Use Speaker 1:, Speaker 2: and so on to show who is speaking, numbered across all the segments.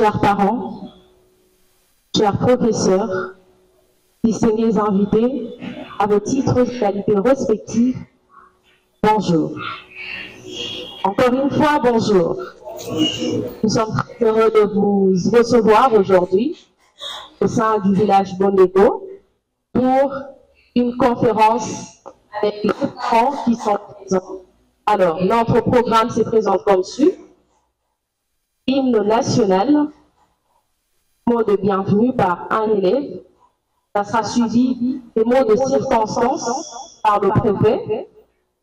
Speaker 1: chers parents, chers professeurs, distingués invités, à vos titres et qualités respectifs, bonjour. Encore une fois, bonjour. Nous sommes très heureux de vous recevoir aujourd'hui au sein du village Bondeko pour une conférence avec les parents qui sont présents. Alors, notre programme se présente comme suit. Hymne national, mot de bienvenue par un élève. Ça sera suivi des mots de circonstance par le préfet.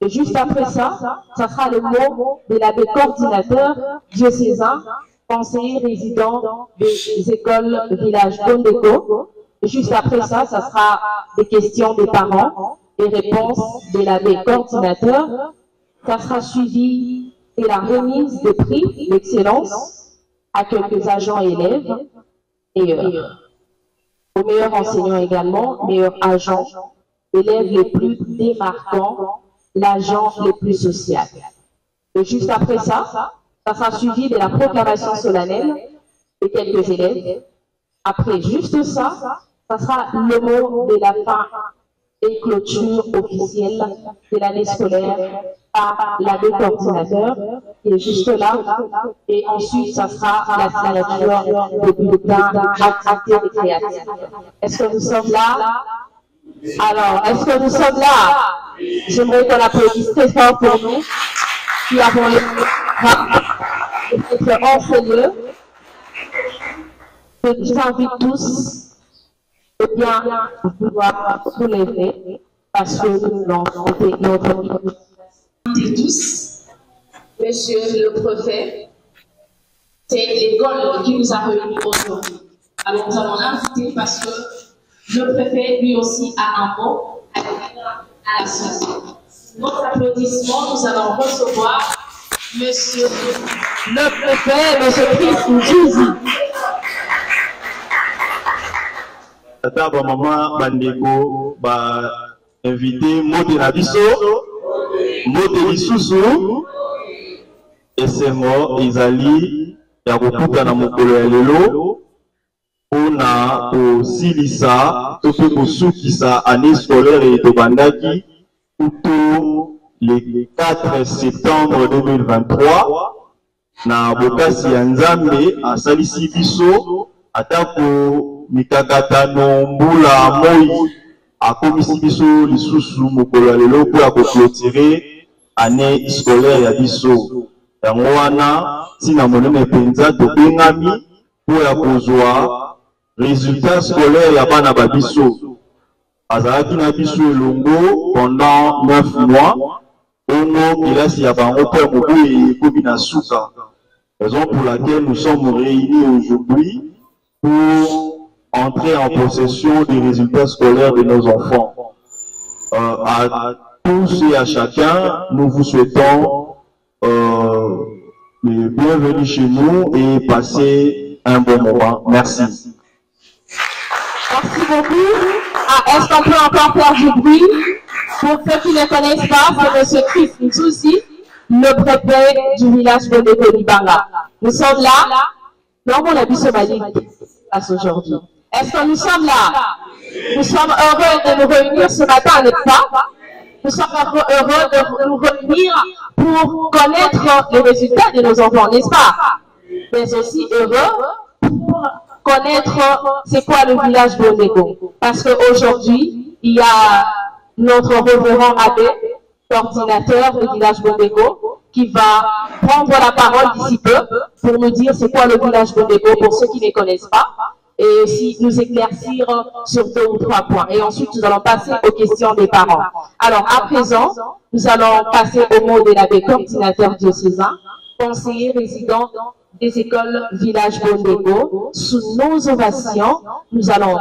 Speaker 1: Et juste après ça, ça sera le mot de l'abbé coordinateur diocésain, conseiller résident des écoles village Bondeko. Et juste après ça, ça sera des questions des parents, des réponses de l'abbé coordinateur. Ça sera suivi de la remise des prix d'excellence à quelques agents et élèves, aux meilleurs enseignants également, meilleurs agents, élèves les plus démarquants, l'agent le plus social. Et juste après ça, ça sera suivi de la proclamation solennelle de quelques élèves. Après juste ça, ça sera le mot de la fin et clôture officielle de l'année scolaire par l'abbé coordinateur qui est juste là. Et ensuite, ça sera la signature des bulletins actés et créatifs. Est-ce que nous sommes là? Alors, est-ce que nous sommes là? J'aimerais qu'on applaudisse très fort pour nous qui avons être enseignés. Je vous invite tous de bien vouloir vous lever parce que nous lançons notre
Speaker 2: et tous, monsieur le préfet, c'est l'école qui nous a réunis aujourd'hui. Alors nous allons l'inviter parce que le préfet lui aussi a un mot à dire à la société. Notre applaudissement, nous allons recevoir monsieur le préfet, monsieur Chris Njouzi.
Speaker 3: Tata maman bandeko ba invité mode na biso mode lisusu esengo ezali ya kokuta na mokolo ya lelo mpona kosilisa to mpe kosukisa année scolaire etobandaki kuto le 4 septembre 2023 na bokasi ya nzambe asalisi biso atako mikakatano mbula moi akomisi biso lisusu mokolo ya lelo mpo ya koclotire année scolaire ya biso yango wana ntina monene mpenza tobengami mpo ya kozwa résultat scolaire ya bana ba biso azalaki na biso elongo pendant 9 mois ongo kelasi ya bango mpo ya mobu ekomi na suka, raison pour laquelle nous sommes réunis aujourd'hui pour entrer en possession des résultats scolaires de nos enfants. À tous et à chacun, nous vous souhaitons le bienvenue chez nous et passer un bon moment. Merci.
Speaker 1: Merci beaucoup. Est-ce qu'on peut encore faire du bruit? Pour ceux qui ne connaissent pas, c'est M. Chris Njouzi, le préfet du village de Libanga. Nous sommes là. Non, on a vu ce Mali aujourd'hui. Est-ce que nous sommes là? Nous sommes heureux de nous réunir ce matin, n'est-ce pas? Nous sommes heureux de nous réunir pour connaître les résultats de nos enfants, n'est-ce pas? Mais aussi heureux pour connaître c'est quoi le village Bondeko. Parce qu'aujourd'hui, il y a notre révérend abbé, coordinateur du village Bondeko, qui va prendre la parole d'ici peu pour nous dire c'est quoi le village Bondeko pour ceux qui ne connaissent pas. Et aussi nous éclaircir sur 2 ou 3 points. Et ensuite, nous allons passer aux questions des parents. Alors, à présent, nous allons passer au mot de l'abbé coordinateur diocésain, conseiller résident des écoles village Bondeko. Sous nos ovations, nous allons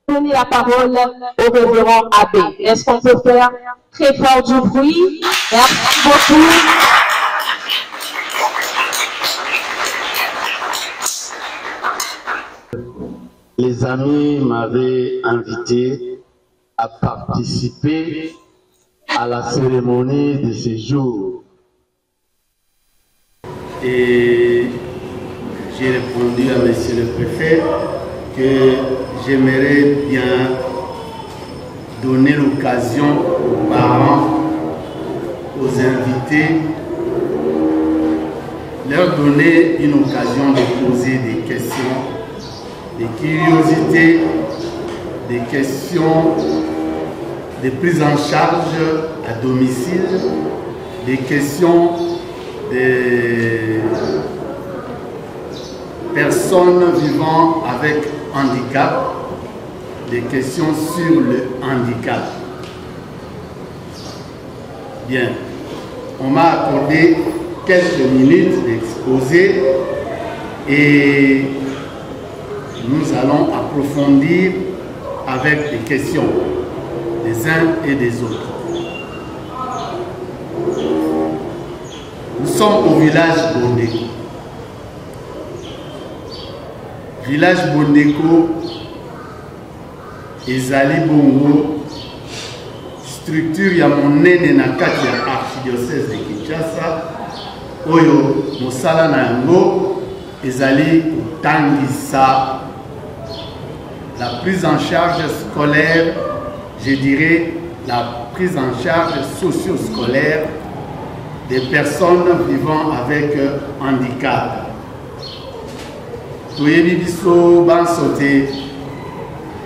Speaker 1: donner la parole au révérend abbé. Est-ce qu'on peut faire très fort du bruit? Merci beaucoup.
Speaker 4: Les amis m'avaient invité à participer à la cérémonie de ce jour. Et j'ai répondu à monsieur le préfet que j'aimerais bien donner l'occasion aux parents, aux invités, leur donner une occasion de poser des questions, des curiosités, des questions de prise en charge à domicile, des questions des personnes vivant avec handicap, des questions sur le handicap. Bien, on m'a accordé quelques minutes d'exposé et nous allons approfondir avec des questions des uns et des autres. Nous sommes au village Bondeko. Village Bondeko, ezali bongo structure ya monene na kati ya archidiocèse de Kinshasa oyo mosala na yango ezali kotangisa la prise en charge scolaire, je dirais la prise en charge socio-scolaire des personnes vivant avec handicap. Toyebi biso bansote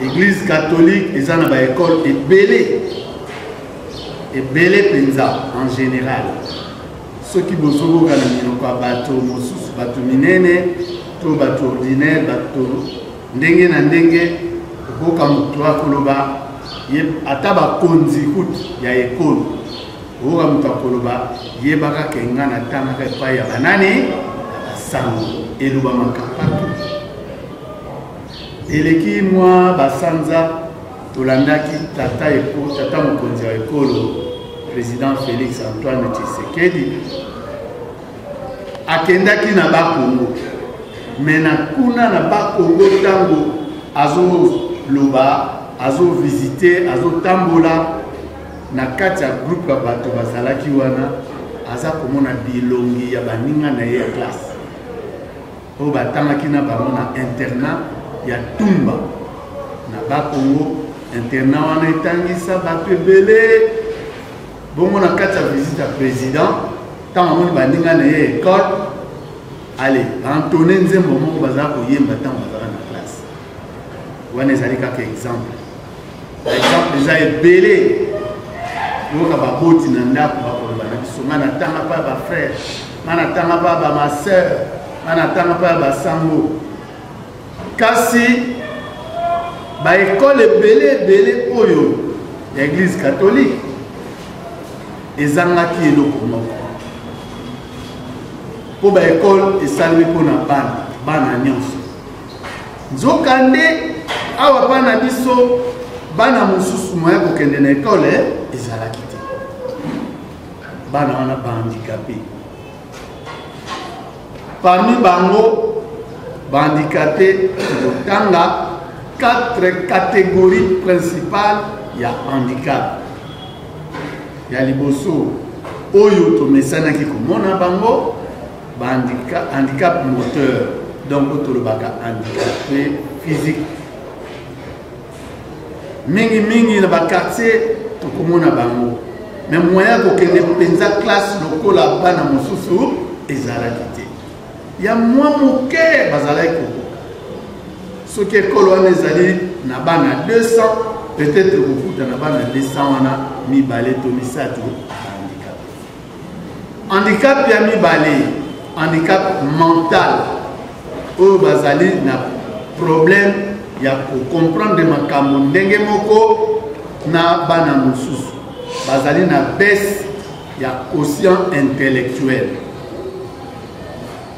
Speaker 4: Église catholique eza na ba école ebele penza en général. Ceux qui bozogo kana minoko bato mosusu bato minene to bato ordinaire bato ndenge na ndenge koka mutu akoloba ata bakonzi kutu ya école oka mutu akoloba yebaka kenga na tangaka epai ya banani basango elobamaka partout. Eleki mwa basanza tolandaki tata mokonzi ya ekolo président Félix Antoine Tshisekedi akendaki na bakongo me na kuna na bakongo ntango azoloba azovisite azotambola na kati ya groupe ya bato bazalaki wana aza komona bilongi ya baninga na ye ya classe oyo batangaki na bango na internat ya Tumba na bakongo. Internat wana etangisa bato ebele bongo na kati ya visite ya président ntango amoni baninga na ye école ale antone nzembo moko bazala koyemba ntango bazala na classe wana ezali kaka exemple eza ebele yoka baboti na ndako bakoloba na biso nga natanga mpa ya bafrère nga natanga mpa ya bamaseur nga natanga mpa ya basango kasi baekole ebele oyo ya église catholique ezangaki eloko moko mpo baekole esalemi mpona bana nyonso nzokande awa bana biso bana mosusu moya kokende na ekole ezalaki te bana wana bahandikape parmi bango bahandikape tokotanga 4 catégories principales ya handicap. Ya liboso oyo tomesanaki komona bango handicap moteur, donc tolobaka handicapé physique. Mingi na ba quartier tokomona bango. Mais moyen kokende penza classe lokola bana mosusu ezalaki te. Ya mwa moke bazalaki koko. Ce qui est colonné na bana 200, peut-être beaucoup de bana 200 wana mi balé to misato handicap ya mi balé handicap mental o bazali na problème ya ko comprendre makambo ndenge moko na bana mosusu bazali na baisse ya quotient intellectuel.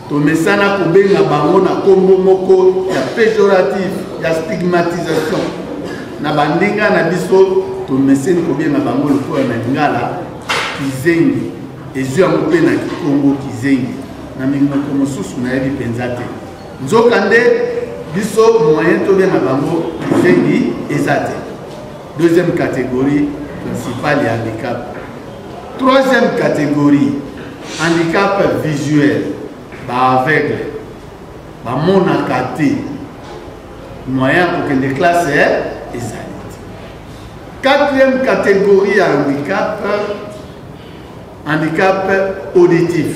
Speaker 4: Tomesana kobenga bango na kombo moko ya péjoratif ya stigmatisation na bandinga na biso tomeseni kobenga bango lokola na ngala kizengi ezu yango mpe na kikongo kizengi na minoko mosusu na yebi penza te nzokande biso moyen tobenga bango kizengi eza te. Deuxième catégorie principale ya handicap. Troisième catégorie handicap visuel. Aveugle. bamonaka te moyen kokende classe ezali te. Quatrième catégorie ya handicap auditif,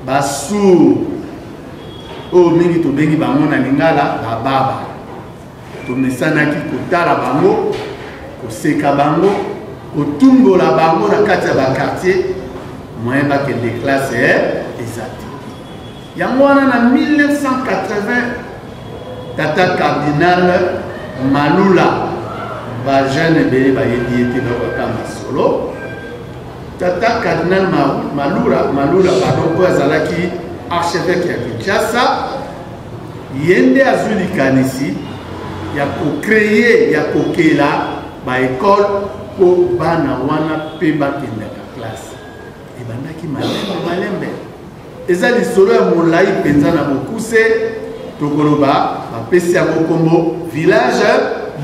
Speaker 4: basourd oyo mingi tobengi bango na lingala bababa, tomesanaki kotala bango, koseka bango, kotumbola bango na kati ya bakartier moyen bakende classe eza te. Yango wana na 1980 tata cardinal Malula ba jeune ebele bayebi ete bakokamba solo. Tata cardinal Malula pardon oyo azalaki archevêque ya Kinshasa, yende azwi likanisi ya kocreye ya kokela baekole mpo bana wana mpe bakendaka classe. Ebandaki malembe eza lisolo ya molai mpenza na bokuse, tokoloba bapesi yango kombo village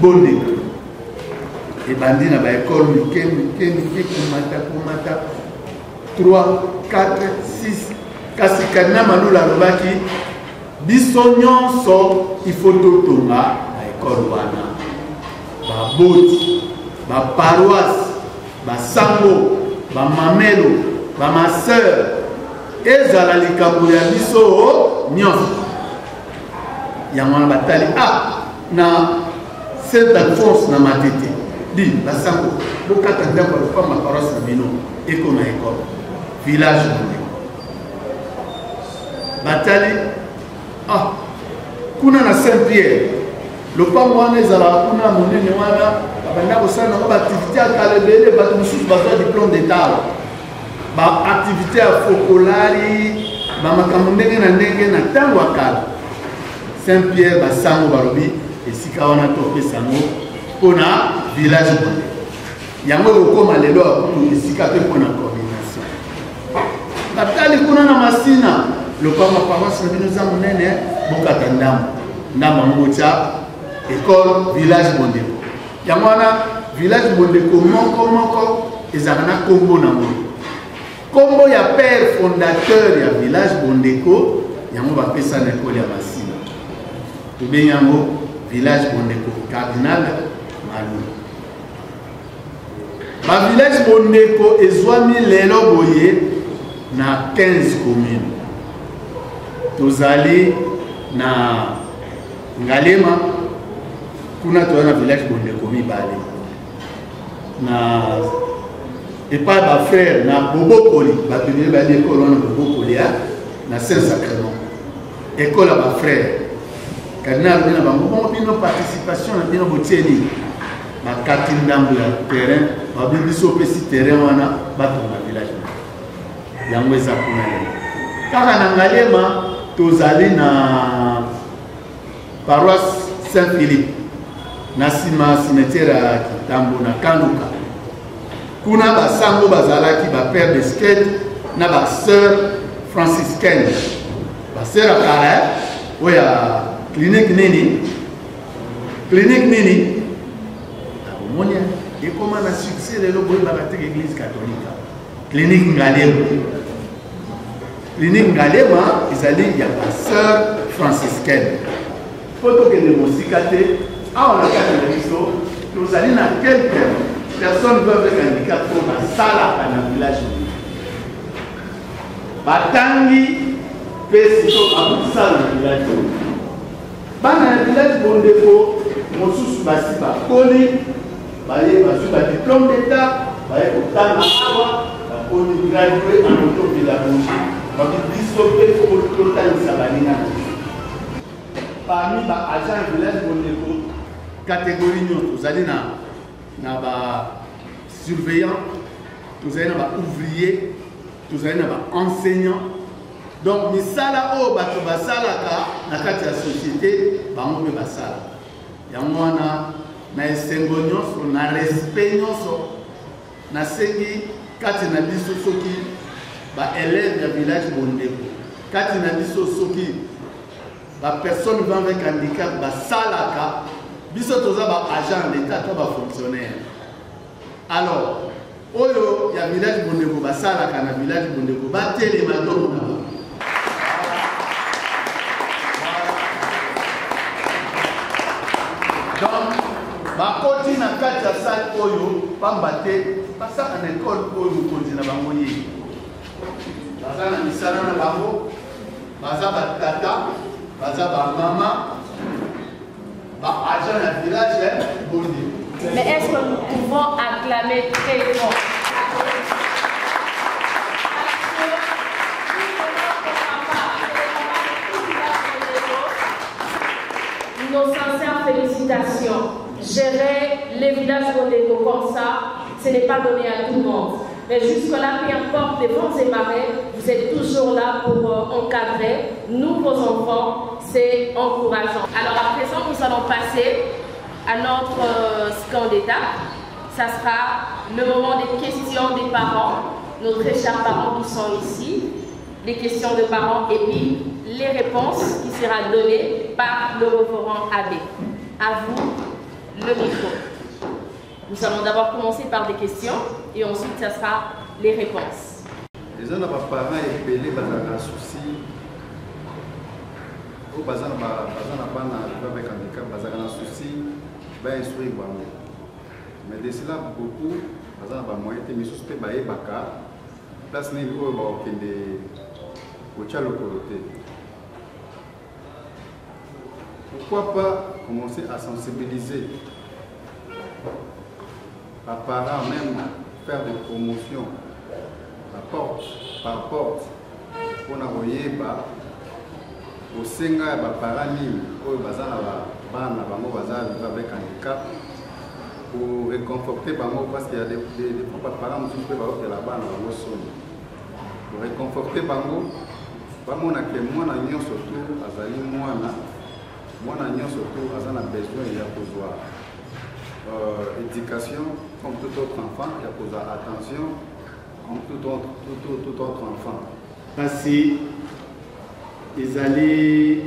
Speaker 4: Bondeko. Ebandi na baekole mike komata 3, 4, 6. Kasi Cardinal Malula alobaki biso nyonso ifo totonga baekole wana, baboti, baparoise, basango, bamamelo, bamaseur, ezala likambo ya biso nyonso. Yango wana batali na Saint Alphonse na Matete di basango bokata ndako alofama paroisse na bino eko na ekole village Bondeko. Batali kuna na Saint-Pierre lopango wana ezalaka kuna monene wana babanda kosala nango baaktivité ya kala ebele, bato mosusu bazwa diplôme d'état, baaktivité ya fokolari, bamakambo ndenge na ndenge na ntango ya kala. Saint-Pierre basango balobi esika wana topesa yango mpona village Bondeko. Yango ekokoma lelo akutu esika mpe mpona coordination. Batali kuna na Masina lopango paroisse na bino eza monene, bokata ndambo motia école village Bondeko. Yango wana village Bondeko moko ezalaka na kombo nango, kombo ya père fondateur ya village Bondeko. Yango bapesa na ekole ya Masina, tobengi yango village Bondeko cardinal Malula. Ba village Bondeko ezwami lelo boye na 15 communes. Tozali na Ngalema kuna toza na village Bondeko mibale, na epai ba frère na Bobokoli bateli bali ekolo na Bobokoli na Saint-Sacrement, ekolo ba frère cardinal bina bango bongo bino participation na bino botieni bakati ndambo ya terrain babibiso pesi terrain wana bato na village yango eza kuna kaka na Ngalema tozali na paroisse Saint-Philippe na sima cimetière ya Kitambo na Kanduka. Kuna basango bazalaki ba père de skate na ba sœur franciscaine, ba sœur akala oya clinique nini monia ekoma na succès lelo boye ba église catholique clinique Ngalema ezali ya ba sœur franciscaine. Photo que de Mosikate, on a quatre réseaux, nous allons dans quelques personnes peuvent être handicapées pour la salle dans le village. Batangi, Pesito, Aboussa dans le village. Dans le village Bondeko, Moussous Basiba, Koli, Baye, Basuba, diplôme d'état, Baye, Otana, Awa, Koli, gradué en auto-pédagogie, Baye, disloqué pour l'Otan Sabanina. Parmi les agents du village Bondeko, catégorie nous allons na ba surveillant, nous allons na ba ouvrier, nous allons na ba enseignant. Donc misala o bato basala ka na kati ya société bango be basala. Yango na esengo nyonso na respect nyonso na sengi kati na biso soki ba élève ya village Bondeko. Kati na biso soki la personne vivant avec handicap, la salaka, biso toza ba agent l'État, toi ba fonctionnaire. Alors, oyo ya village Bondeko ba salaka na village Bondeko ba télé mato na ba. bakoti na kati ya salle oyo pamba te basaka na ekole oyo mokonzi na bango ye baza na misala na bango baza batata baza bamama baagent na village bonde.
Speaker 2: Mais est-ce que nous pouvons acclamer très fort? Nos sincères félicitations. Gérer les villages Bondeko comme ça, ce n'est pas donné à tout le monde. Mais jusque-là, peu importe les vents et marées, vous êtes toujours là pour encadrer nous, vos enfants. C'est encourageant. Alors à présent, nous allons passer à notre scan d'étape. Ça sera le moment des questions des parents, nos très chers parents qui sont ici. Les questions de parents et puis les réponses qui seront données par le référent abbé. À vous, le micro. Nous allons d'abord commencer par des questions et ensuite, ça sera les réponses.
Speaker 5: Les gens n'ont pas parents et belé bazar un souci. Au bazar avec handicap, bazar un souci, va instruire bango. Mais de cela beaucoup, bazar ba moyen te misus pe ba ebaka. Place niveau ba okende au tchalo côté. Pourquoi pas commencer à sensibiliser par parents, même faire des promotions par porte pour envoyer au Senga et parents au bazar avec handicap pour réconforter parce qu'il y a des parents qui peuvent avoir de la banne pour réconforter bango bamona ke mwana nyonso tu azali mwana surtout a besoin de éducation comme tout autre enfant, il y a besoin d'attention comme tout autre enfant.
Speaker 4: Parce ils allaient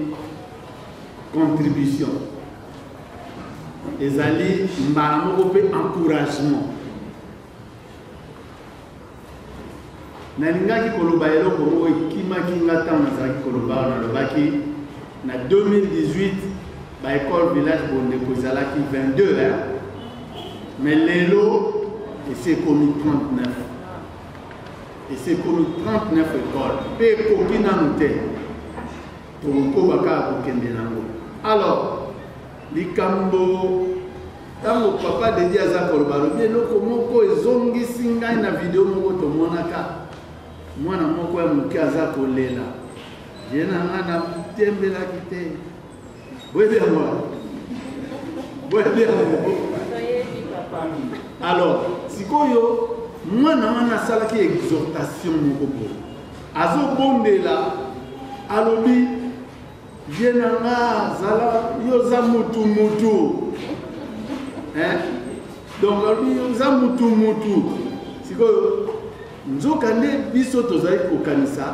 Speaker 4: contribution, ils allaient encouragement. Nalinga ki koloba eloko mo ekimaki ngata nazaki koloba na lobaki na 2018 ba école village Bondeko ezalaki 22 hein? Mais lelo et c'est comme 39 et c'est comme 39 écoles pe koki nanu te toko baka kokende nango. Alors likambo tango papa dedi aza koloba lobi eloko moko ezongisi ngai na video moko tomonaka mwana moko ya moke aza kolela ye na nga na tembelaki te alors sikoyo mwana wana asalaki exhortation moko bo azobondela alobi ye na nga zala yoza mutu donc alobi yoza mutu sikoyo nzoka nde biso tozali kokanisa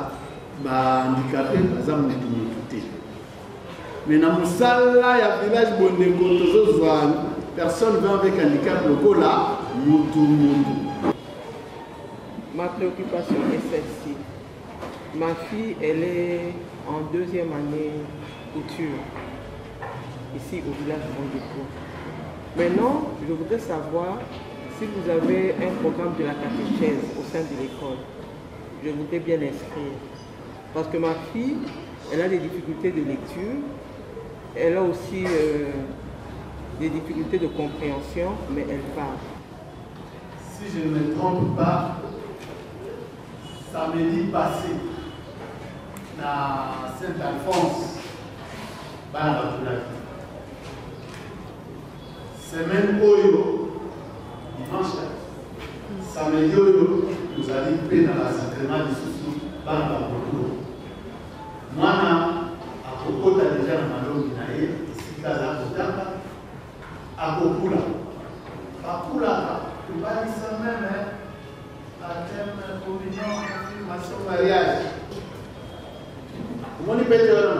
Speaker 4: bahandicapé baza mutu te. Mais dans musala ya village Bondeko tozozwa personne vivant avec handicap lokola mutu.
Speaker 6: Ma préoccupation est celle-ci. Ma fille, elle est en 2e année couture ici au village Bondeko. Maintenant, je voudrais savoir si vous avez un programme de la catéchèse au sein de l'école. Je voudrais bien l'inscrire. Parce que ma fille, elle a des difficultés de lecture, elle a aussi des difficultés de compréhension, mais elle parle.
Speaker 4: Si je ne me trompe pas, samedi passé, à Saint-Alphonse, semaine Oyo, dimanche, samedi Oyo, nous allons payer dans la sacrement du sous Mwana akokota déjà na malongi na ye esika za kotanga akokula bakulaka tubalisa meme baptême, communion, confirmation, mariage. Comment il peut dire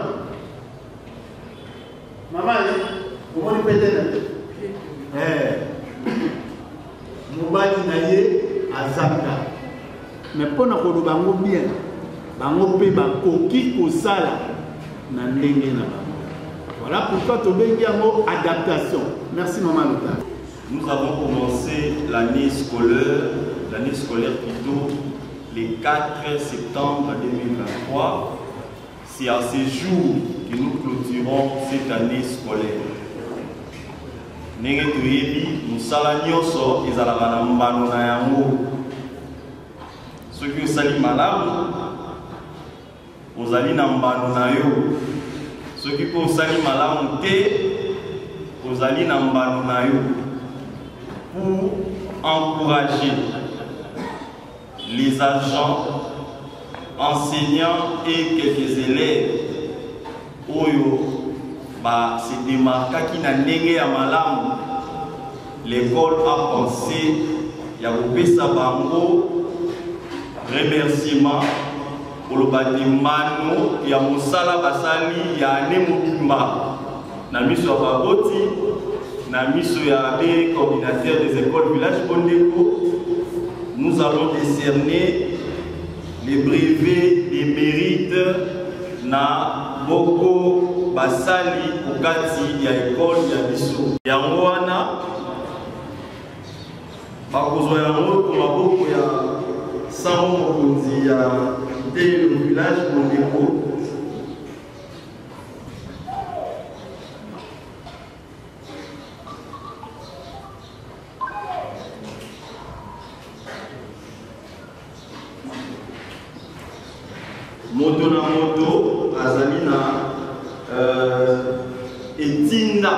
Speaker 4: maman, comment il peut dire mobali na ye azaka. Mais pour nous bango bien, bango pe bakoki kosala na ndenge na bango. Voilà pourquoi tu bengi yango adaptation. Merci maman Lota.
Speaker 3: nous avons commencé l'année scolaire plutôt, le 4 septembre 2023. C'est à ce jour que nous clôturons cette année scolaire. Ndenge toyebi mosala nyonso ezalaka na mbano na yango. Soki osali malamu ozali na mbano na yo, soki mpe osali malamu te ozali na mbano na yo. Pour encourager les agents, enseignants et quelques élèves oyo se démarquent na ndenge ya malamu, l'école a pensé ya kopesa bango remerciement pour le bâtiment ya mosala basali ya ane mobimba na miso ya baboti na miso ya coordinateur des écoles village Bondeko. Nous allons décerner les brevets des mérites na boko basali okati ya école ya biso yango wana bakozwa yango ko maboko ya sango mokonzi ya le village Bondeko. Moto na moto azali na etinda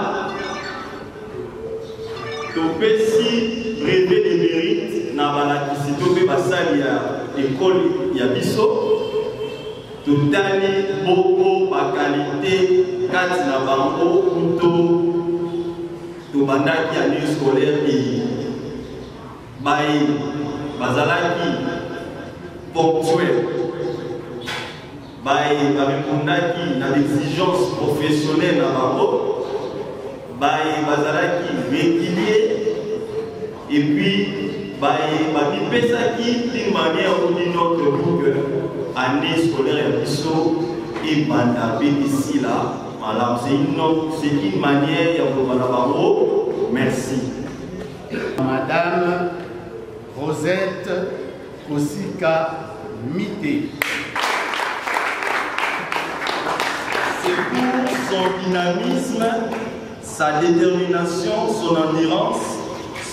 Speaker 3: topesi brevet de mérite na balakisi to mpe basali ya ekole ya biso totali boko bakalite kati na bango kuto tobandaki année scolaire eyi baye bazalaki ponctuel baye babekundaki na exigence professionnelle na bango baye bazalaki régulier et puis baye babipesaki d'une manière ou d'une autre pour que année scolaire ya biso ebanda mpe ici là malamu. C'est une manière ya koloba na bango merci.
Speaker 4: Madame Rosette Kosika Mité.
Speaker 3: C'est pour son dynamisme, sa détermination, son endurance,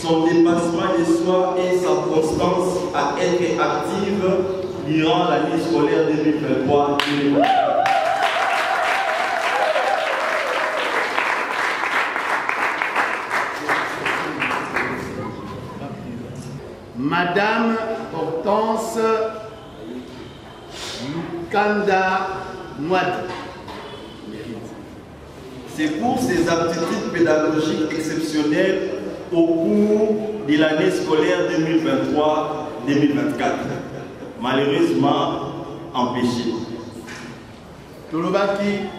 Speaker 3: son dépassement de soi et sa constance à être active durant l'année scolaire 2023-2024.
Speaker 4: Madame Hortense Lukanda Mwadi.
Speaker 3: C'est pour ses aptitudes pédagogiques exceptionnelles au cours de l'année scolaire 2023-2024, malheureusement empêchée.
Speaker 4: Tolobaki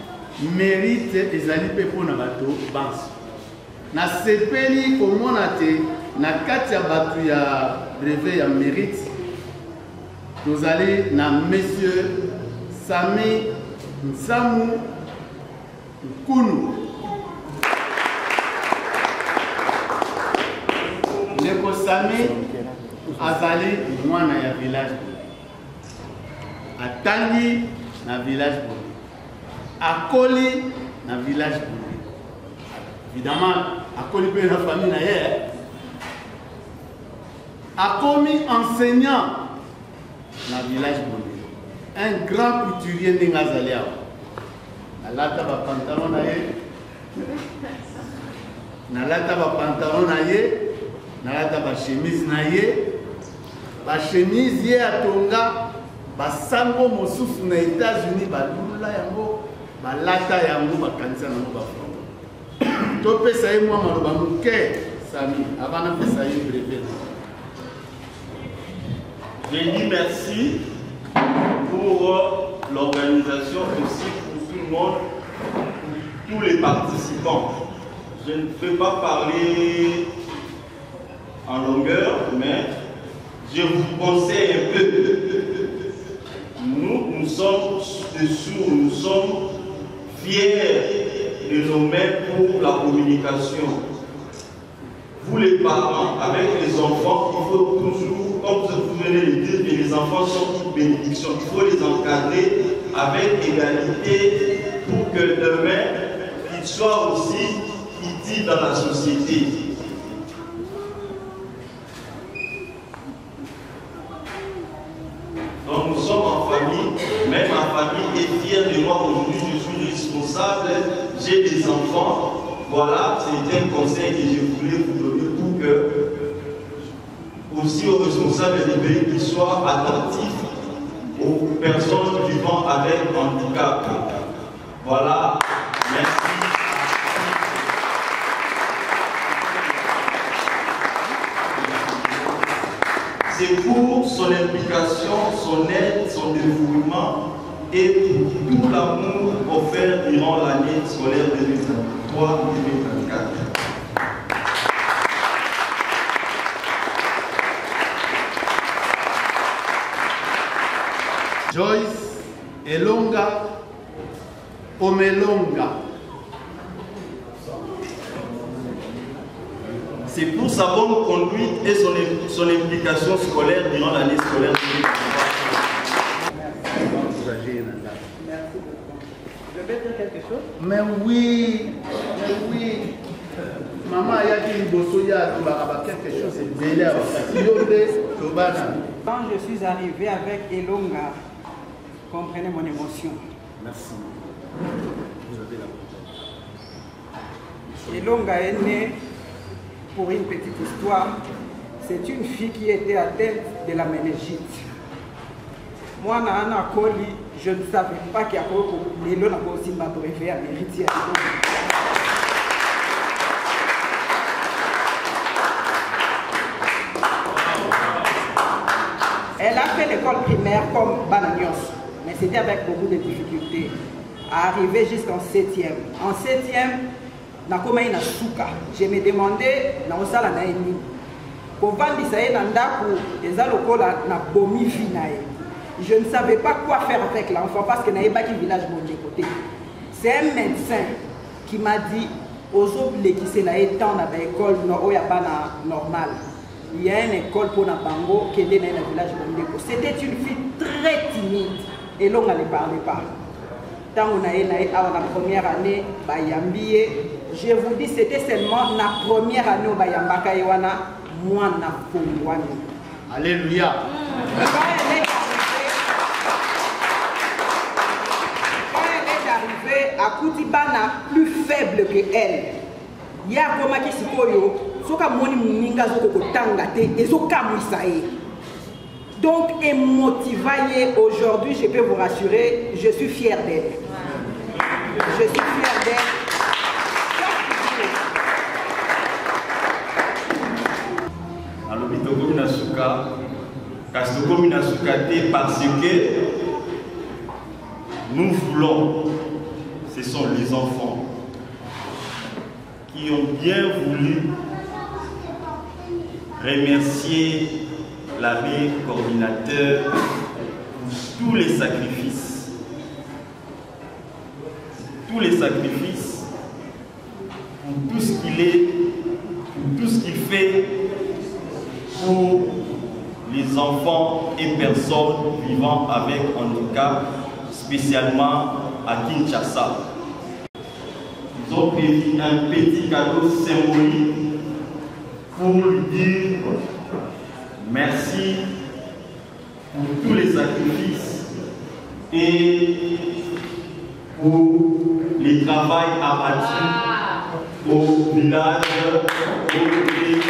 Speaker 4: mérite ezali pe pona bato banso. Na sepeli komona te na kati ya bato ya brevet ya mérite tozali na monsieur Sami Nsamu Nkunu. Ndeko Sami azali mwana ya village atangi na village akoli na village évidemment akoli pe na famille na ye akomi enseignant na village un grand couturier ndenge azali awa nalata bapantalon na ye nalata bapantalon na ye nalata bachemise na ye bachemise ye atonga basango mosusu na États-Unis balula yango balata yango bakanisa nango bafongo topesa ye mwa maloba moke Sami avant napesa ye brevet.
Speaker 3: Je dis merci pour l'organisation, aussi pour tout le monde, pour tous les participants. Je ne vais pas parler en longueur, mais je vous conseille un peu. Nous sommes dessous, nous sommes fiers de nos mains pour la communication. Vous vous les parents, avec les enfants, il faut toujours, comme vous venez de le dire, que les enfants sont une bénédiction. Il faut les encadrer avec égalité pour que demain, ils soient aussi utiles dans la société. Donc nous sommes en famille, même ma famille est fière de moi aujourd'hui, je suis responsable, j'ai des enfants. Voilà, c'est un conseil que je voulais vous donner pour que, aussi aux responsables des pays, qu'ils soient attentifs aux personnes vivant avec handicap. Voilà, merci. C'est pour son implication, son aide, son dévouement et pour tout l'amour offert durant l'année scolaire 2023-2024.
Speaker 4: Joyce Elonga Omelonga.
Speaker 3: C'est pour sa bonne conduite et son implication scolaire durant l'année scolaire 2023.
Speaker 6: Merci beaucoup. Je vais dire quelque chose?
Speaker 4: Mais oui. Maman a dit quelque chose de délai.
Speaker 7: Quand je suis arrivé avec Elonga, comprenez mon émotion.
Speaker 4: Merci.
Speaker 7: Elonga est née, pour une petite histoire, c'est une fille qui était atteinte de la méningite. Moi, Nana Koli, je ne savais pas qu'il y avait des gens qui m'ont réveillé à mériter. Elle a fait l'école primaire comme Bananios, mais c'était avec beaucoup de difficultés. À arriver jusqu'en 7e. En 7e, je me demandais na osala na eni kovandisa ye na ndako eza lokola na bomi vie na ye. Je ne savais pas quoi faire avec l'enfant parce que naïbaki village mon côté. C'est un médecin qui m'a dit aux autres qui se la étant dans l'école normale. Il y a une école pour Nabango qui est dans le village Mondeko. C'était une fille très timide et l'on ne parlait pas. Tant on a eu la première année, je vous dis, c'était seulement la première année où Bayambaka Yowana, moi na Pongwani.
Speaker 4: Alléluia.
Speaker 7: Quand elle est arrivée, à Koutibana plus faible que elle. Il y a un moment qui s'est donc, émotivée aujourd'hui, je peux vous rassurer, je suis fière d'elle. Je suis fière d'elle.
Speaker 3: Alors, Bitoko Minasuka, Kastoko Minasuka, parce que nous voulons, ce sont les enfants qui ont bien voulu remercier l'abbé coordinateur pour tous les sacrifices. Tous les sacrifices, pour tout ce qu'il est, pour tout ce qu'il fait pour les enfants et personnes vivant avec handicap, spécialement à Kinshasa. Ils ont pris un petit cadeau symbolique pour lui dire merci pour tous les sacrifices et pour les travail abattus au village, au pays.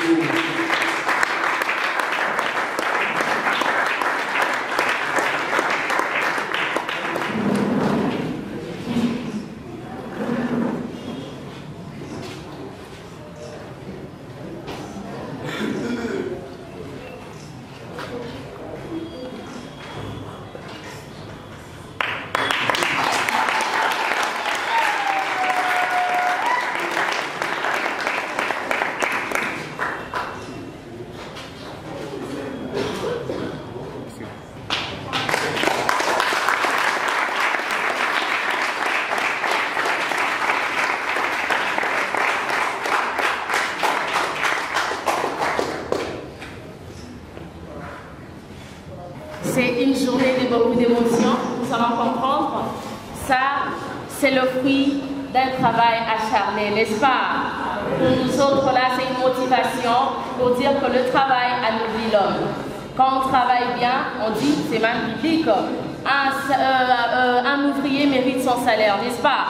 Speaker 2: doit comprendre, ça, c'est le fruit d'un travail acharné, n'est-ce pas? Pour nous autres, là, c'est une motivation pour dire que le travail anoblit l'homme. Quand on travaille bien, on dit, c'est même biblique, un ouvrier mérite son salaire, n'est-ce pas?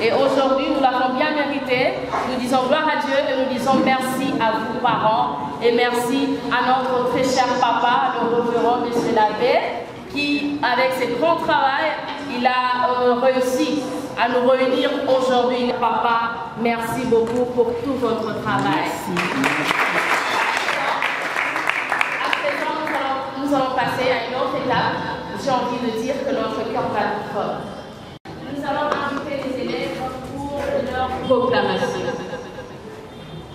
Speaker 2: Et aujourd'hui, nous l'avons bien mérité. Nous disons gloire à Dieu et nous disons merci à vous, parents, et merci à notre très cher papa, le révérend Monsieur l'abbé, qui, avec ses grands travail, il a réussi à nous réunir aujourd'hui. Papa, merci beaucoup pour tout votre travail. À présent, nous allons passer à une autre étape. J'ai envie de dire que notre cœur bat fort. Nous allons inviter les élèves pour leur proclamation.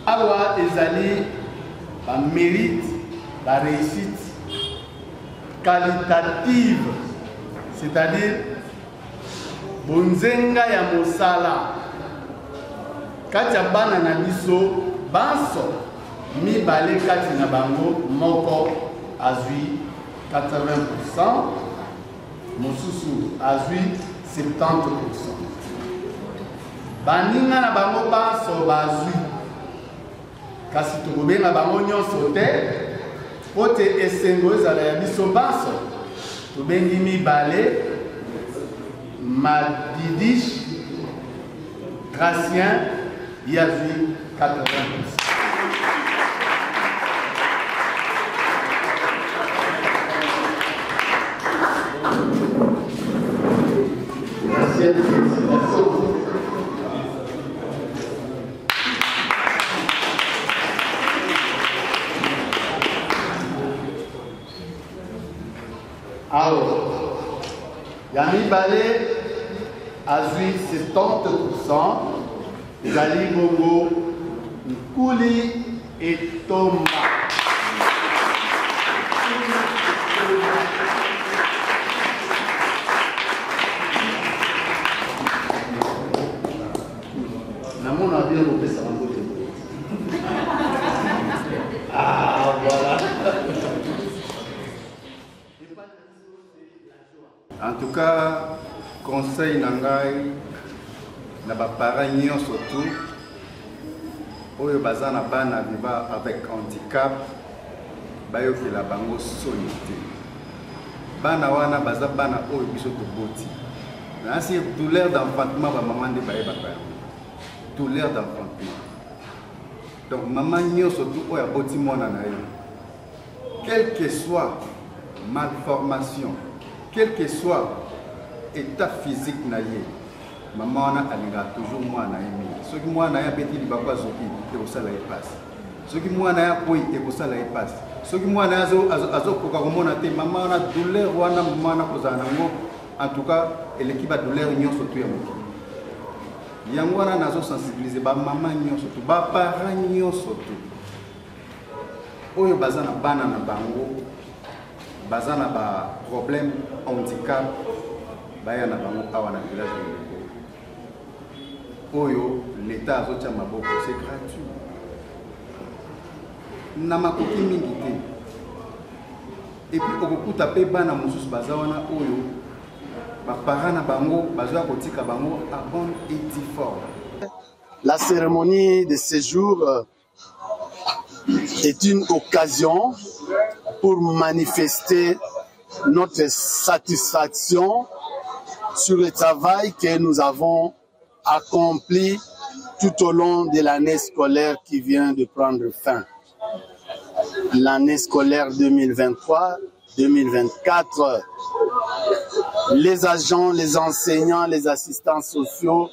Speaker 4: Awa ezali ba mérite, la réussite qualitative, c'est-à-dire bonzenga ya mosala kati ya bana na biso banso mibale kati na bango moko azwi 80%, mosusu azwi 70%. Baninga na bango banso bazwi kasi tokobenga bango nyonso te po te esengo ezala ya biso banso tobengi mibale Madidish Gracien yazwi 80%. Alors, Yami Balé a joué 70%, Zali Bongo, Nkuli et Thomas. Namon a bien repris ça en côté. Ah, voilà.
Speaker 5: En tout cas, conseil nangai na ba parents nyonso surtout oyo baza na bana viva avec handicap bayokela bango soni te. Bana wana baza bana oyo biso toboti. Nasi douleur d'enfantement ba maman nde bayebaka yango. Douleur d'enfantement. Donc maman nyonso surtout oyo aboti mwana na ye. Quelle que soit malformation, quel que soit état physique na ye, maman wana alinga toujours mwana yemi. Soki mwana ya beti libakwa zoki te osala ye passe. Soki mwana ya koi te osala ye passe. Soki mwana azo koka komona te maman wana douleur wana mwana kozana ngo en tout cas eleki ba douleur nyonso to ya mokili. Yango wana nazo sensibiliser ba maman nyonso to ba parents nyonso to. Oyo bazana bana na bango bazana ba problème handicap baya na bango awa na village de Oyo l'état azotia maboko c'est gratuit na makoki mingi te et puis okokuta pe bana mosusu baza wana oyo ba parents na bango bazwa kotika bango à bonne et fort.
Speaker 8: La cérémonie de séjour est une occasion pour manifester notre satisfaction sur le travail que nous avons accompli tout au long de l'année scolaire qui vient de prendre fin. L'année scolaire 2023-2024, les agents, les enseignants, les assistants sociaux,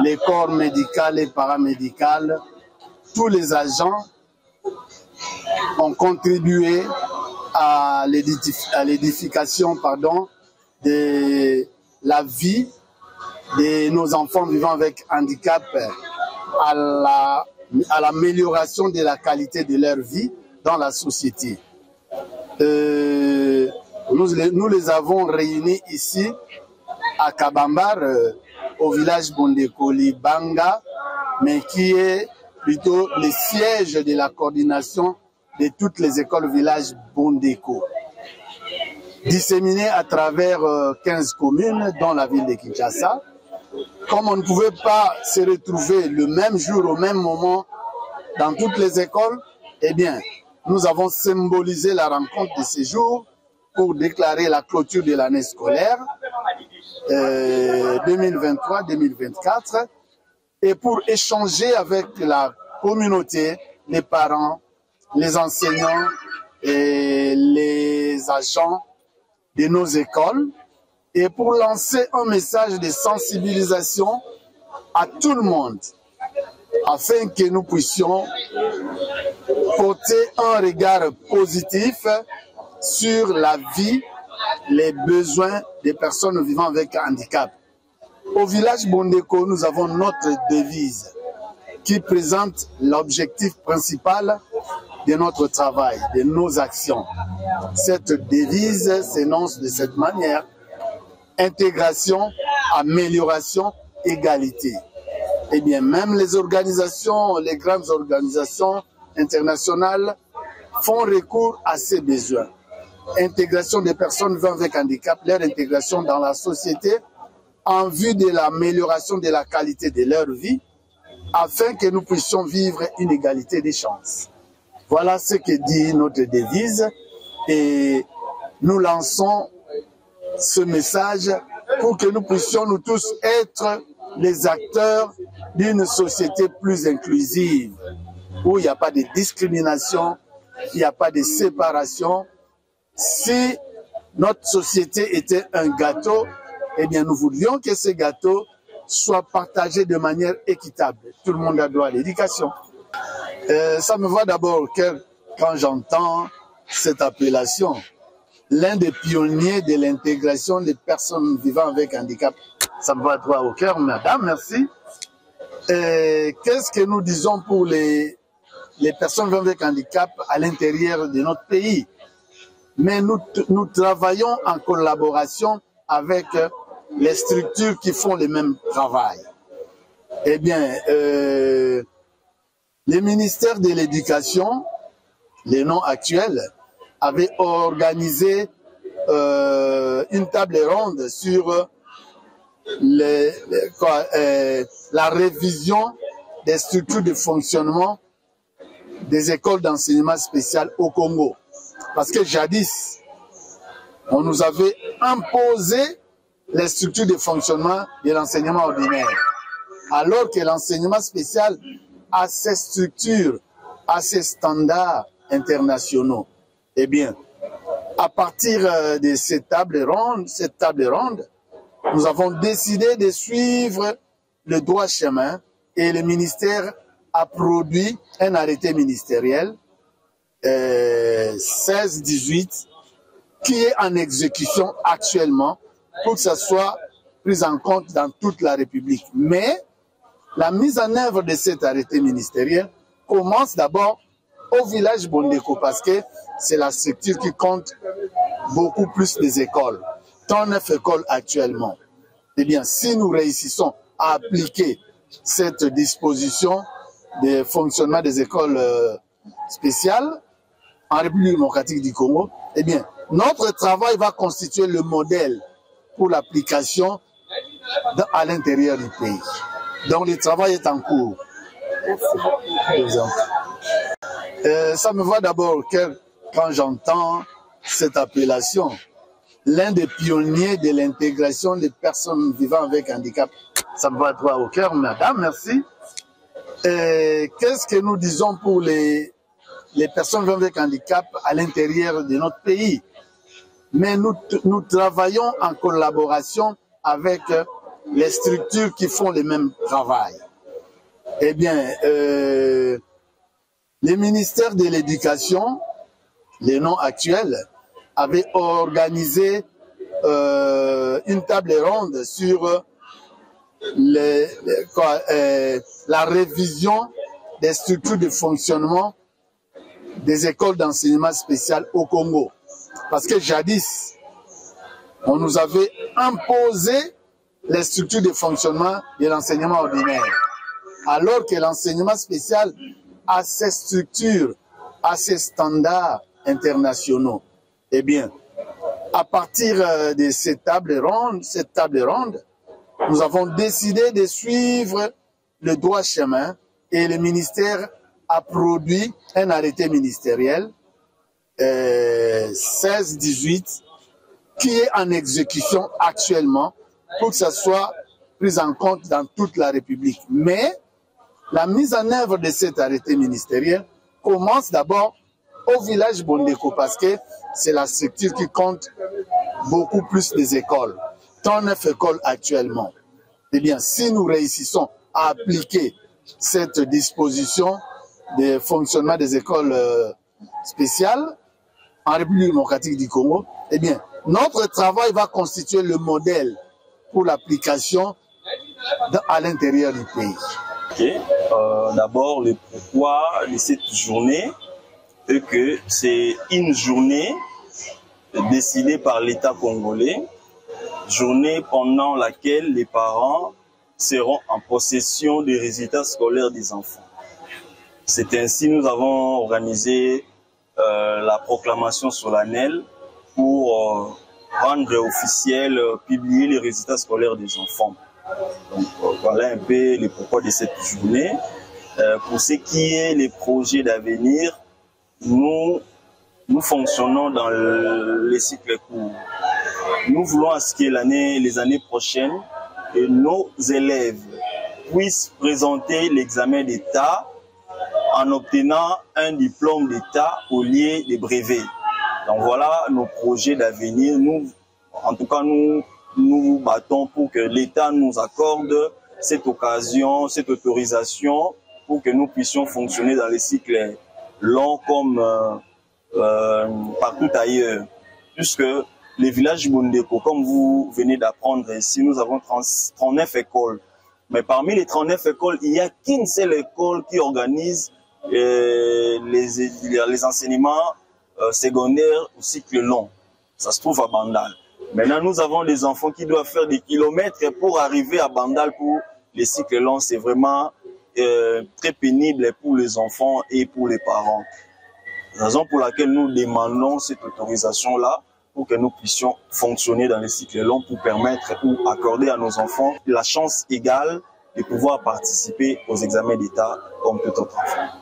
Speaker 8: les corps médicaux et paramédicaux, tous les agents ont contribué à l'édification de la vie de nos enfants vivant avec handicap, à l'amélioration de la qualité de leur vie dans la société. Nous les avons réunis ici à Kabambar, au village Bondeko Libanga, mais qui est plutôt le siège de la coordination de toutes les écoles village Bondeko. disséminés à travers 15 communes, dont la ville de Kinshasa. Comme on ne pouvait pas se retrouver le même jour, au même moment, dans toutes les écoles, eh bien, nous avons symbolisé la rencontre de ces jours pour déclarer la clôture de l'année scolaire 2023-2024 et pour échanger avec la communauté, les parents, les enseignants et les agents de nos écoles et pour lancer un message de sensibilisation à tout le monde afin que nous puissions porter un regard positif sur la vie, les besoins des personnes vivant avec handicap. Au village Bondeko, nous avons notre devise qui présente l'objectif principal de notre travail, de nos actions. Cette devise s'énonce de cette manière: intégration, amélioration, égalité. Eh bien, même les organisations, les grandes organisations internationales font recours à ces besoins. Intégration des personnes vivant avec handicap, leur intégration dans la société en vue de l'amélioration de la qualité de leur vie, afin que nous puissions vivre une égalité des chances. Voilà ce que dit notre devise et nous lançons ce message pour que nous puissions nous tous être les acteurs d'une société plus inclusive, où il n'y a pas de discrimination, il n'y a pas de séparation. Si notre société était un gâteau, eh bien nous voudrions que ce gâteau soit partagé de manière équitable. Tout le monde a droit à l'éducation. Ça me va d'abord quand j'entends cette appellation. L'un des pionniers de l'intégration des personnes vivant avec handicap. Ça me va droit au cœur, madame, merci. Qu'est-ce que nous disons pour les personnes vivant avec handicap à l'intérieur de notre pays? Mais nous travaillons en collaboration avec les structures qui font le même travail. Eh bien, le ministère de l'Éducation, le nom actuel, avait organisé une table ronde sur la révision des structures de fonctionnement des écoles d'enseignement spécial au Congo. Parce que jadis, on nous avait imposé les structures de fonctionnement de l'enseignement ordinaire, alors que l'enseignement spécial a ses structures, a ses standards internationaux. Eh bien, à partir de cette table ronde, nous avons décidé de suivre le droit chemin et le ministère a produit un arrêté ministériel 16-18 qui est en exécution actuellement pour que ça soit pris en compte dans toute la République. Mais la mise en œuvre de cet arrêté ministériel commence d'abord au village Bondeko parce que c'est la structure qui compte beaucoup plus des écoles. 39 écoles actuellement. Eh bien, si nous réussissons à appliquer cette disposition de fonctionnement des écoles spéciales en République démocratique du Congo, eh bien, notre travail va constituer le modèle pour l'application à l'intérieur du pays. Donc, le travail est en cours. Merci beaucoup. Ça me va d'abord quand j'entends cette appellation. L'un des pionniers de l'intégration des personnes vivant avec handicap. Ça me va droit au cœur, madame, merci. Qu'est-ce que nous disons pour les personnes vivant avec handicap à l'intérieur de notre pays? Mais nous travaillons en collaboration avec les structures qui font le même travail. Eh bien, le ministère de l'Éducation, le nom actuel, avait organisé une table ronde sur la révision des structures de fonctionnement des écoles d'enseignement spécial au Congo. Parce que jadis, on nous avait imposé les structures de fonctionnement de l'enseignement ordinaire, alors que l'enseignement spécial a ses structures, a ses standards internationaux. Eh bien, à partir de cette table ronde, nous avons décidé de suivre le droit chemin et le ministère a produit un arrêté ministériel 16-18 qui est en exécution actuellement pour que ça soit pris en compte dans toute la République. Mais la mise en œuvre de cet arrêté ministériel commence d'abord au village Bondeko parce que c'est la structure qui compte beaucoup plus des écoles. 39 écoles actuellement. Eh bien, si nous réussissons à appliquer cette disposition de fonctionnement des écoles spéciales en République démocratique du Congo, eh bien, notre travail va constituer le modèle pour l'application à l'intérieur du pays.
Speaker 9: Okay. D'abord, le pourquoi de cette journée est que c'est une journée décidée par l'État congolais, journée pendant laquelle les parents seront en possession des résultats scolaires des enfants. C'est ainsi que nous avons organisé la proclamation solennelle pour rendre officiel, publier les résultats scolaires des enfants. Donc, voilà un peu le pourquoi de cette journée. Pour ce qui est les projets d'avenir, nous fonctionnons dans les cycles courts. Nous voulons à ce que les années prochaines, que nos élèves puissent présenter l'examen d'État en obtenant un diplôme d'État au lieu des brevets. Donc voilà nos projets d'avenir. En tout cas, nous nous battons pour que l'État nous accorde cette occasion, cette autorisation pour que nous puissions fonctionner dans les cycles longs comme partout ailleurs. Puisque les villages Bondeko, comme vous venez d'apprendre ici, nous avons 39 écoles. Mais parmi les 39 écoles, il n'y a qu'une seule école qui organise les enseignements secondaires au cycle long. Ça se trouve à Bandal. Maintenant, nous avons des enfants qui doivent faire des kilomètres pour arriver à Bandal pour les cycles longs. C'est vraiment très pénible pour les enfants et pour les parents. Raison pour laquelle nous demandons cette autorisation-là pour que nous puissions fonctionner dans les cycles longs pour permettre ou accorder à nos enfants la chance égale de pouvoir participer aux examens d'État comme tout autre enfant.